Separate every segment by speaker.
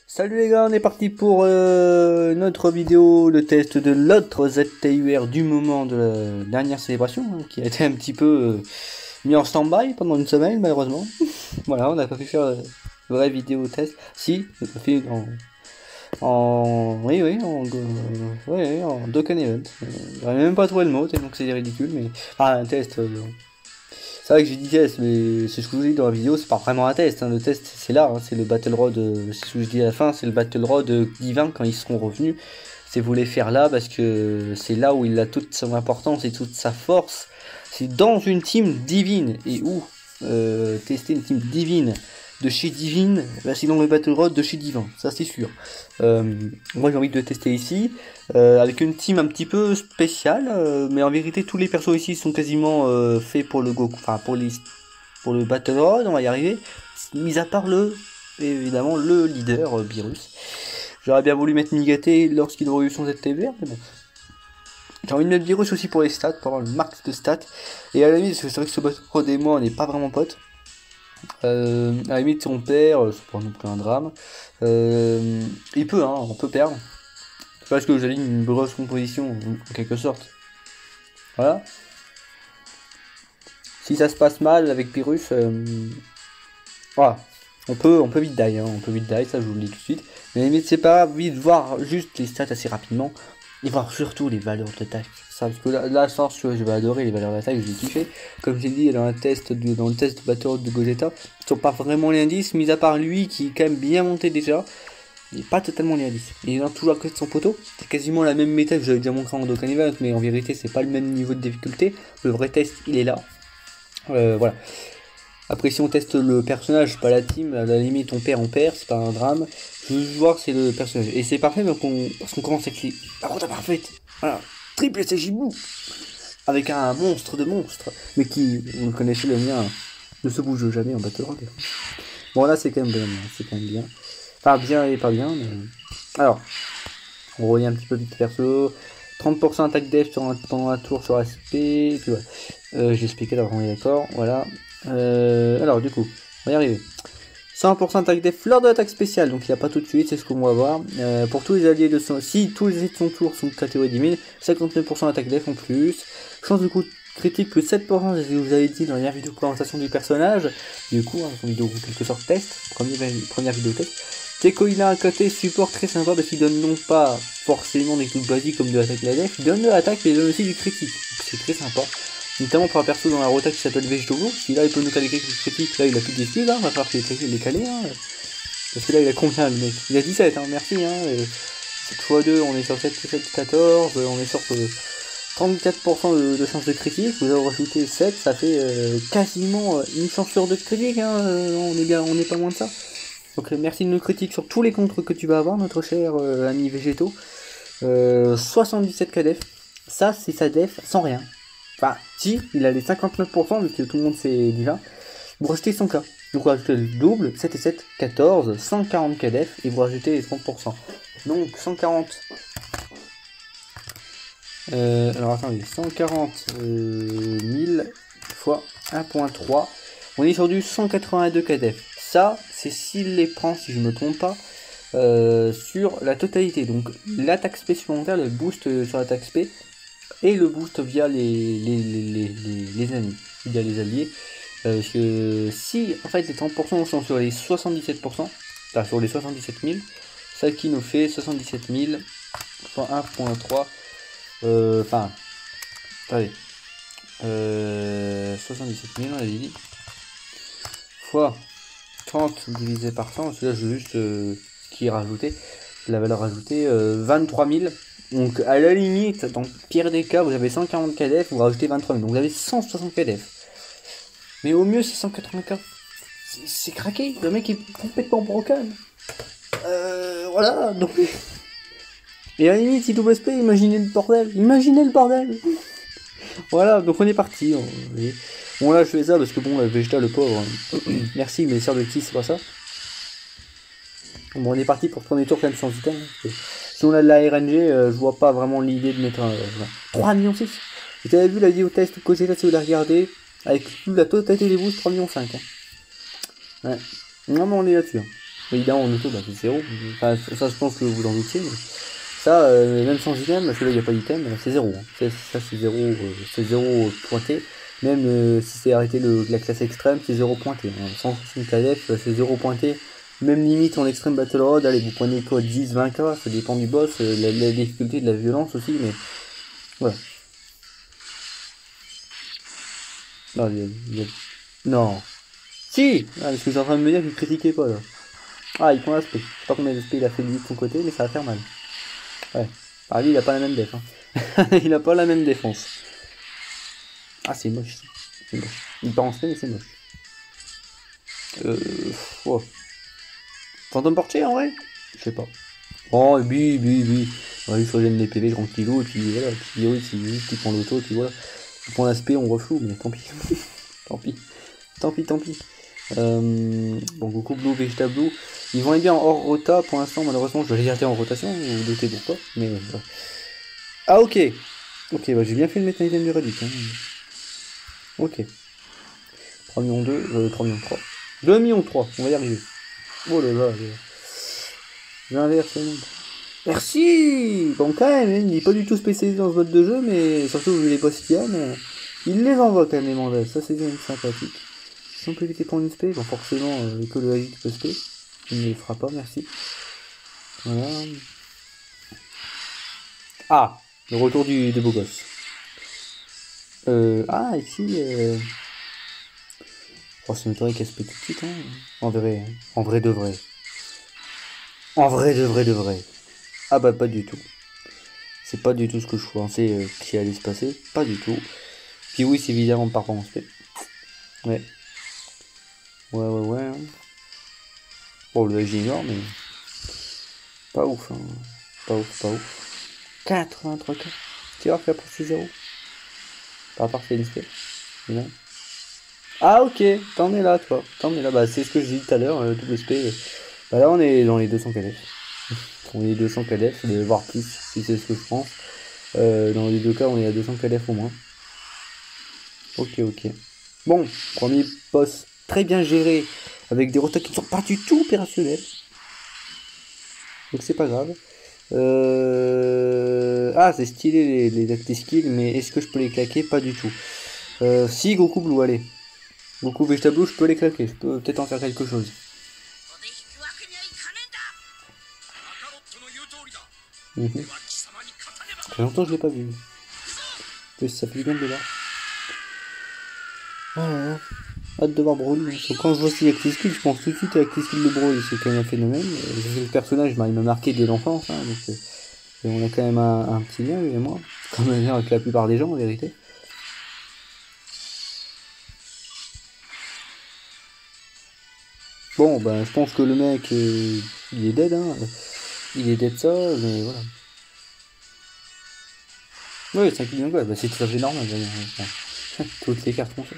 Speaker 1: Salut les gars, on est parti pour notre vidéo de test de l'autre ZTUR du moment de la dernière célébration, hein, qui a été un petit peu mis en stand-by pendant une semaine malheureusement. Voilà, on n'a pas pu faire vraie vidéo test. Si, on a fait en Dokkan Event. J'aurais même pas trouvé le mot, donc c'est ridicule, mais un test. C'est vrai que j'ai dit test, mais c'est ce que je vous dis dans la vidéo, c'est pas vraiment un test. Hein. Le test, c'est là, hein, c'est le Battle Road, c'est ce que je dis à la fin, c'est le Battle Road divin quand ils seront revenus. C'est vous les faire là parce que c'est là où il a toute son importance et toute sa force. C'est dans une team divine et où tester une team divine de chez Divine, bah c'est dans le Battle Road de chez Divin, ça c'est sûr. Moi j'ai envie de le tester ici, avec une team un petit peu spéciale, mais en vérité tous les persos ici sont quasiment faits pour le Goku, enfin pour le Battle Road, on va y arriver, mis à part évidemment le leader Beerus. J'aurais bien voulu mettre Migaté lorsqu'il aurait eu son ZTVR, mais bon. J'ai envie de mettre Beerus aussi pour les stats, pour avoir le max de stats, et à la limite, c'est vrai que ce Battle Road et moi on n'est pas vraiment potes. À la limite si on perd, c'est pas non plus un drame. Il peut, hein, on peut perdre. C'est parce que j'aligne une grosse composition en quelque sorte. Voilà. Si ça se passe mal avec Pyrrhus, voilà. On peut vite die, hein, on peut vite die, ça je vous le dis tout de suite. Mais à la limite c'est pas grave, vite voir juste les stats assez rapidement. Et voir surtout les valeurs d'attaque. Ça, parce que là, ça, je vais adorer les valeurs d'attaque, je vais kiffer. Comme j'ai dit dans le test de Battle de Gogeta, ils sont pas vraiment les indices, mis à part lui qui est quand même bien monté déjà. Il n'est pas totalement les indices. Il est toujours à côté de son poteau. C'est quasiment la même méta que j'avais déjà montré en Dokkan Event, mais en vérité, c'est pas le même niveau de difficulté. Le vrai test, il est là. Voilà. Après, si on teste le personnage, pas la team, à la limite, on perd, c'est pas un drame. Je veux voir c'est le personnage. Et c'est parfait parce qu'on commence avec la route parfaite. Voilà. Triple Sejibou. Avec un monstre de monstre. Mais qui, vous le connaissez, le mien, ne se bouge jamais en Battle Road. Bon, là, c'est quand même bien. C'est quand même bien. Enfin, bien et pas bien, mais... Alors, on revient un petit peu vite perso. 30% attaque def pendant un tour sur aspect. Puis ouais. J'ai expliqué d'abord, on est d'accord. Voilà. Alors, du coup, on va y arriver. 100% attaque def lors de l'attaque spéciale, donc il n'y a pas tout de suite, c'est ce qu'on va voir. Pour tous les alliés de son... Si tous les alliés de son tour sont de catégorie 10 000, 59% attaque def en plus. Chance de coup critique plus 7%, c'est ce que vous avez dit dans la vidéo de présentation du personnage. Du coup, hein, une vidéo en quelque sorte test, première vidéo test. Teko il a un côté support très sympa parce qu'il donne non pas forcément des trucs basiques comme de l'attaque et la def, il donne de l'attaque mais il donne aussi du critique. Donc c'est très sympa. Notamment pour un perso dans la rota qui s'appelle Vegetable, si là il peut nous caler quelques critiques, là il a plus d'excuses, hein, va falloir qu'il les caler, hein. Parce que là il a combien le mec? Il a 17, hein, merci, hein. 7 x 2, on est sur 7, 14, on est sur 34% de chance de critique, vous avez rajouté 7, ça fait quasiment une chance sur 2 de critique, hein, on est pas loin de ça. Donc merci de nous critiquer sur tous les contres que tu vas avoir, notre cher ami Végétaux. 77 KDF, ça c'est sa def sans rien. Enfin, si, il a les 59%, vu que tout le monde sait déjà. Vous rajoutez son cas. Donc vous rajoutez le double, 7 et 7, 14, 140 KDF, et vous rajoutez les 30%. Donc 140... alors attendez, 140 000 fois 1.3. On est sur du 182 KDF. Ça, c'est s'il les prend, si je ne me trompe pas, sur la totalité. Donc l'attaque spé supplémentaire, le boost sur l'attaque spé, et le boost via les amis, via les alliés. Parce que si en fait les 30% sont sur les 77%, enfin sur les 77 000, ça qui nous fait 77 000 fois 1.3, enfin, attendez, 77 000 on avait dit, fois 30 divisé par 100, parce que là je veux juste ce qui est rajouté, la valeur ajoutée, 23 000. Donc à la limite, dans le pire des cas, vous avez 140 KDF, vous rajoutez 23 000, donc vous avez 160 KDF. Mais au mieux c'est 180 K. C'est craqué, le mec est complètement broken. Voilà, donc... Et à la limite, si double SP, imaginez le bordel. Voilà, donc on est parti. Bon là je fais ça parce que bon, Vegeta le pauvre, merci mais sœur de qui c'est pas ça. Bon on est parti pour le premier tour quand même sans item. Si on a de la RNG, je vois pas vraiment l'idée de mettre un... 3 millions 6. Vous avez vu la vidéo test de Gogeta si vous la regardez, avec toute la totalité des boosts, 3 millions 5. Hein. Ouais. Non mais on est là-dessus. Hein. Évidemment, en auto, bah, c'est 0. Enfin, ça, je pense que vous en doutiez. Mais ça, même sans item, parce que là, il n'y a pas d'item, c'est 0. Hein. Ça, c'est 0 pointé. Même si c'est arrêté la classe extrême, c'est 0 pointé. Hein. Sans une KF, c'est 0 pointé. Même limite en extrême battle road, allez, vous prenez quoi, 10, 20k, ça dépend du boss, la difficulté de la violence aussi, mais voilà. Non, non. Si, ah, parce que j'ai en train de me dire qu'il critiquait pas là. Ah, il prend l'aspect. Je sais pas combien d'aspect il a fait lui de son côté, mais ça va faire mal. Ouais. Ah, lui, il a pas la même défense. Hein. Il a pas la même défense. Ah, c'est moche. C'est moche. Il part en spé, mais c'est moche. Oh. Fantôme portier en vrai? Je sais pas. Oh, bi. On va juste rejoindre les PV tranquillou, et puis voilà. Puis oui, il prend l'auto, et puis voilà. Il prend l'aspect, on reflou, mais tant pis. tant pis. Bon, Goku Blue, Vegeta Blue, ils vont être bien en hors rota pour l'instant. Malheureusement, je dois les garder en rotation, vous vous doutez pourquoi. Mais ah, ok, bah, j'ai bien fait de mettre un item du Reddit. Hein. Ok, 3 millions 2, 3 millions 3. 2 millions 3, on va y arriver. Oh là là, j'inverse le monde. Merci. Bon, quand même, il n'est pas du tout spécialisé dans ce mode de jeu, mais surtout vu les boss qu'il y a, mais il les envoie quand même les mandats, ça c'est bien sympathique. Si on peut éviter pour une spé, bon forcément que le Agit peut spé. Il ne le fera pas, merci. Voilà. Ah, le retour des beaux gosses. Ici, oh, ça m'étonnerait qu'elle spé tout de suite, hein. En vrai de vrai. En vrai de vrai. Ah bah pas du tout. C'est pas du tout ce que je pensais qui allait se passer, pas du tout. Puis oui, c'est évidemment par contre en spé. Ouais. Ouais. Bon, le AG est énorme, mais pas ouf, hein. Pas ouf. 83k. Tu vois qu'après c'est 0. Par part c'est une spé. Ah ok, t'en es là toi. Bah c'est ce que je dis tout à l'heure, double spé. Bah là on est dans les 200 KDF. On est 200 KDF, voire plus si c'est ce que je pense. Dans les deux cas on est à 200 KDF au moins. Ok. Bon, premier boss très bien géré, avec des rotas qui ne sont pas du tout opérationnels. Donc c'est pas grave. Ah, c'est stylé les active skills, mais est-ce que je peux les claquer? Pas du tout. Si, Goku Blue, allez. Goku Vegeta Blue, je peux les claquer. Je peux peut-être en faire quelque chose. Ça fait longtemps que je l'ai pas vu. Ça fait du bien de le voir. Ah, hâte de voir Broly. Donc, quand je vois ces active skills, je pense tout de suite à l'active skill de Broly. C'est quand même un phénomène. Le personnage, il m'a marqué dès l'enfance. Hein, donc, on a quand même un petit lien, lui et moi. Comme avec la plupart des gens, en vérité. Bon, ben, je pense que le mec, il est dead, hein. Il est dead ça, mais voilà. Oui, 5 millions de quoi, bah, c'est tout à fait normal. Toutes les cartes qu'on fait.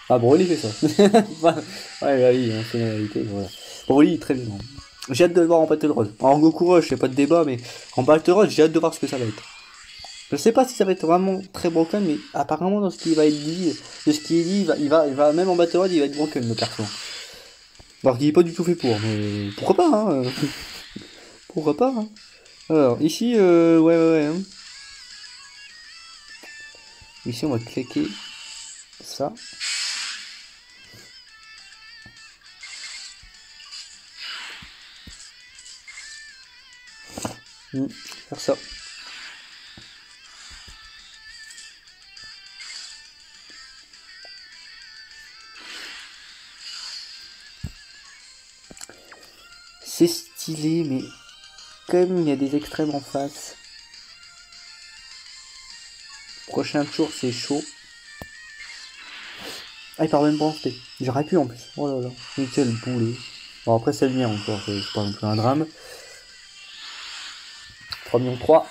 Speaker 1: Ah, Broly fait ça. Ouais, bah oui, hein, c'est la réalité, voilà. Broly, très bien. J'ai hâte de le voir en Battle Road. En Goku Rush, y'a pas de débat, mais en Battle Road, j'ai hâte de voir ce que ça va être. Je sais pas si ça va être vraiment très broken, mais apparemment, dans ce qui va être dit, de ce qui est dit, il va même en Battle Road, il va être broken, le perso. Alors qu'il est pas du tout fait pour, mais pourquoi pas, hein. Pourquoi pas, hein. Alors, ici, ouais. Hein. Ici, on va claquer ça. Faire ça. C'est stylé, mais comme il y a des extrêmes en face. Prochain tour, c'est chaud. Ah, il part même pas en spé. J'aurais pu en plus. Oh là là. Mais quel boulet. Bon, après, c'est le mien encore. C'est pas non plus un drame. 3 millions 3.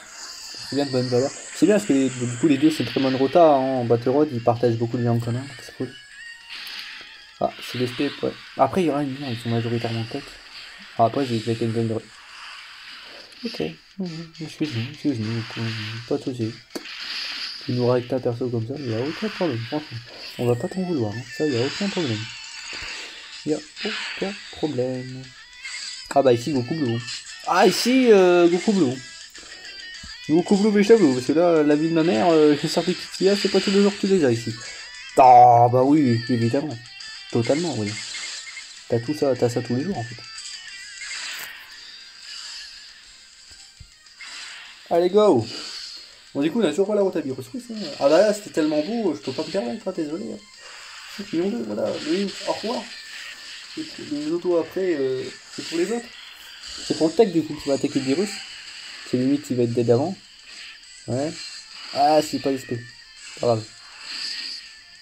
Speaker 1: C'est bien de bonne valeur. C'est bien parce que du coup, les deux, c'est une très bonne rota. Hein. En Battle Road, ils partagent beaucoup de liens en commun. C'est cool. Ah, c'est des spé. Ouais. Après, il y aura une ils sont majoritairement tech. Ah, après, j'ai claqué une bonne de... Ok. Excuse-nous. Pas de soucis. Tu nous règles ta perso comme ça, il n'y a aucun problème, franchement. On va pas t'en vouloir, hein. Ça, il n'y a aucun problème. y a aucun problème. Ah bah ici Goku Blue. Ah ici Goku Blue. Goku Blue Vegeta Blue, parce que là, la vie de ma mère, j'ai sorti qu'il y a, c'est pas tous les jours que tu les as ici. Ah bah oui, évidemment. Totalement, oui. T'as tout ça, t'as ça tous les jours en fait. Allez go. Bon du coup on a toujours pas la route à Virus Russe. Hein. Ah bah là c'était tellement beau, je peux pas me permettre, hein, désolé. Hein. 5 millions d'eux, voilà, oui, au revoir. Les autos après, c'est pour les autres. C'est pour le tech du coup qui va attaquer le virus. C'est limite il va être dead avant. Ouais. Ah c'est pas l'esprit. Pas grave.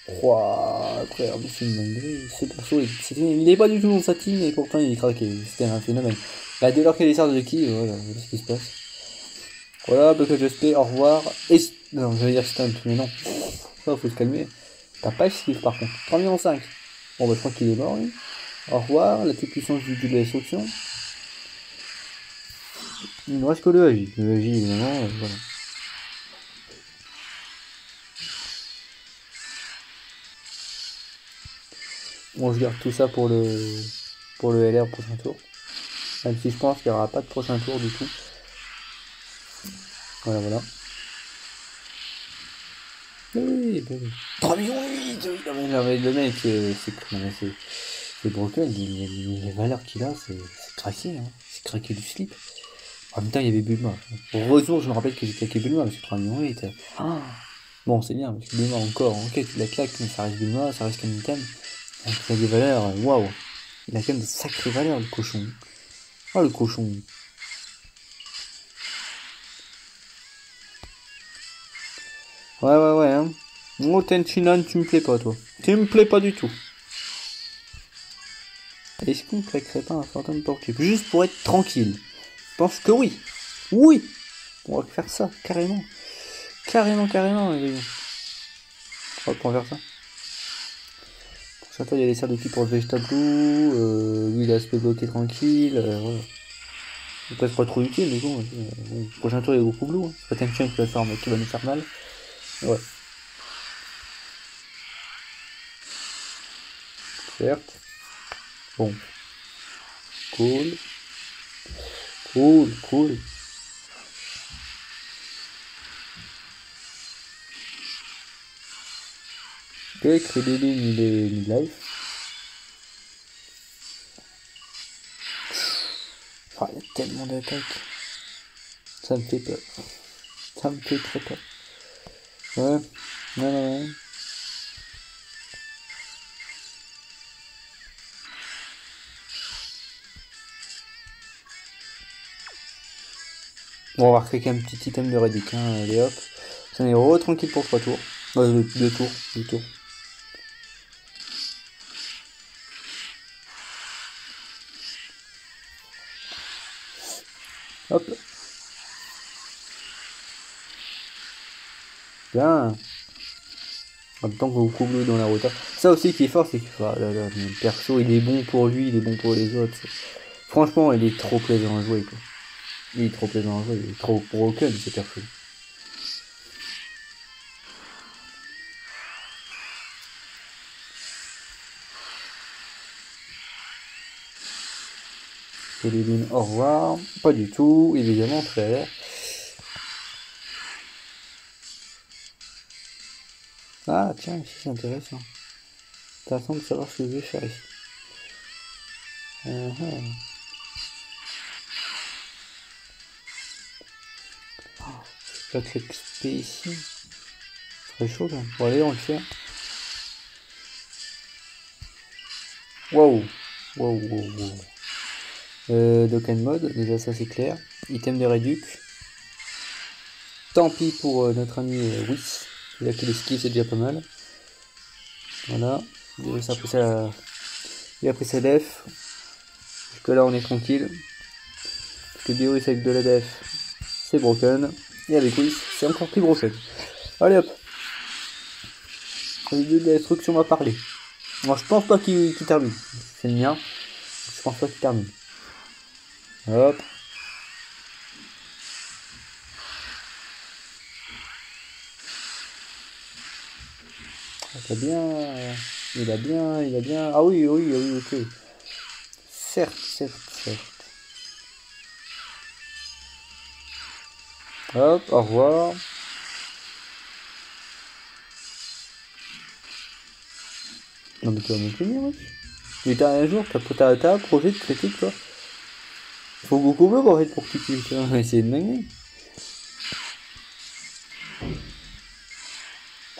Speaker 1: Ouah, après, c'est une dinguerie. C'est perso, il est pas du tout dans sa team et pourtant il est craqué. C'était un phénomène. Bah, dès lors qu'il est sorti de qui, voilà, voilà ce qui se passe. Voilà, Bucket Jospé, au revoir. Et. Non, j'allais dire stunt, mais non. Ça, faut se calmer. T'as pas esquive par contre. 3 millions 5. Bon, bah, je crois qu'il est mort, lui. Au revoir, la puissance du de la destruction. Il ne reste que le AJ. Le AJ, évidemment, voilà. Bon, je garde tout ça pour le LR prochain tour. Même si je pense qu'il n'y aura pas de prochain tour du tout. Voilà, voilà. Oui, bah oui. 3 millions 8, évidemment. Le mec, c'est broken. Les valeurs qu'il a, c'est craqué. Hein. C'est craqué du slip. En même temps, il y avait Bulma. Heureusement, je me rappelle que j'ai claqué Bulma, parce que 3 millions 8. Ah. Bon, c'est bien, parce que Bulma encore. Ok, tu la claques, mais ça reste Bulma, ça reste qu'un item. Donc, il a des valeurs, waouh. Il a quand même de sacrées valeurs, le cochon. Ah, le cochon. Ouais, hein. Oh, Tenchinan, tu me plais pas, toi. Tu me plais pas du tout. Est-ce qu'on claquerait pas un Phantom Portube juste pour être tranquille? Je pense que oui. Oui. On va faire ça, carrément. Carrément, les gars. On va faire ça. Pour ça, il y a les serres de qui pour le Vegeta Blue. Lui, il a l'aspect bloqué tranquille. Voilà. C'est peut-être pas trop utile, mais bon. Prochain tour, il y a beaucoup Blue. Hein. C'est pas Tenchinan qui va nous faire mal. Ouais. Certes. Bon. Cool. Cool. Ok, Krillin, il est mid-life. Oh, il y a tellement d'attaques. Ça me fait peur. Ça me fait très peur. Ouais. Bon, on va recréer un petit item de Reddick, hein, allez hop. Ça est tranquille pour 3 tours. 2 tours, 2 tours. Hop. Bien. En même temps que Goku Blue dans la rota. Ça aussi qui est fort, c'est que le perso il est bon pour lui, il est bon pour les autres. Franchement, il est trop plaisant à jouer, quoi. Il est trop plaisant à jouer, il est trop broken ce perso. Céline, au revoir. Pas du tout, évidemment, frère. Ah, tiens, ici c'est intéressant. Intéressant de savoir ce que je vais faire ici. Je vais XP ici. Très chaud là. Bon, allez, on le fait. Wow. Dokkan mode, déjà ça c'est clair. Item de réduc. Tant pis pour notre ami Whis. Il a fait l'esquive, c'est déjà pas mal. Voilà. Il a pris sa def. Jusque là on est tranquille. Parce que Beerus avec de la def, c'est broken. Et avec Whis, c'est encore plus broken. Allez hop. Le dieu de la destruction m'a parlé. Moi je pense pas qu'il termine. C'est le mien. Je pense pas qu'il termine. Hop. C'est bien. Il a bien... Ah oui, oui, oui, ok. Certes, certes, certes. Hop, au revoir. Non mais tu vas me tenir, wesh. Mais t'as un jour, t'as un projet de critique, toi. Faut beaucoup mieux en fait pour que tu kiffes, tu vois. Essayer de m'aimer.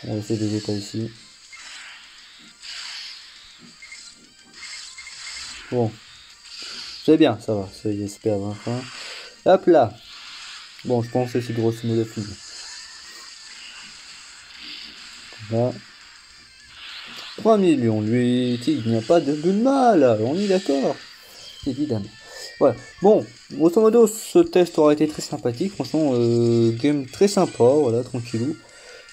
Speaker 1: On va essayer des états ici. Bon. C'est bien, ça va. Ça y est, c'est enfin. Hop là. Bon, je pense que c'est grosso modo fini. Là. 3 millions, lui, il n'y a pas de but de mal, on est d'accord. Évidemment. Voilà. Bon, grosso modo, ce test aura été très sympathique. Franchement, game très sympa, voilà, tranquillou.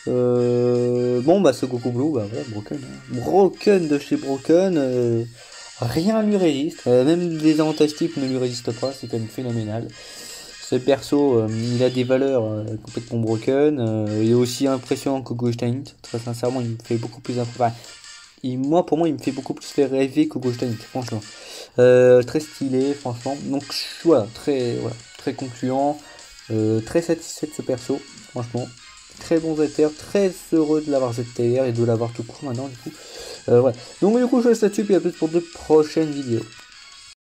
Speaker 1: Bon, bah, ce Goku Blue, bah voilà, Broken. Hein. Broken de chez Broken, rien lui résiste. Même les avantages types ne lui résistent pas, c'est quand même phénoménal. Ce perso, il a des valeurs complètement broken. Il est aussi impressionnant que Gostein. Très sincèrement, il me fait beaucoup plus impressionnant. Moi, pour moi, il me fait beaucoup plus faire rêver que Gostein, franchement. Très stylé, franchement. Donc, voilà, très concluant. Très satisfait de ce perso, franchement. Très bon ZTR, très heureux de l'avoir ZTR et de l'avoir tout court maintenant, du coup. Ouais. Donc, du coup, je reste là-dessus, puis à plus pour de prochaines vidéos.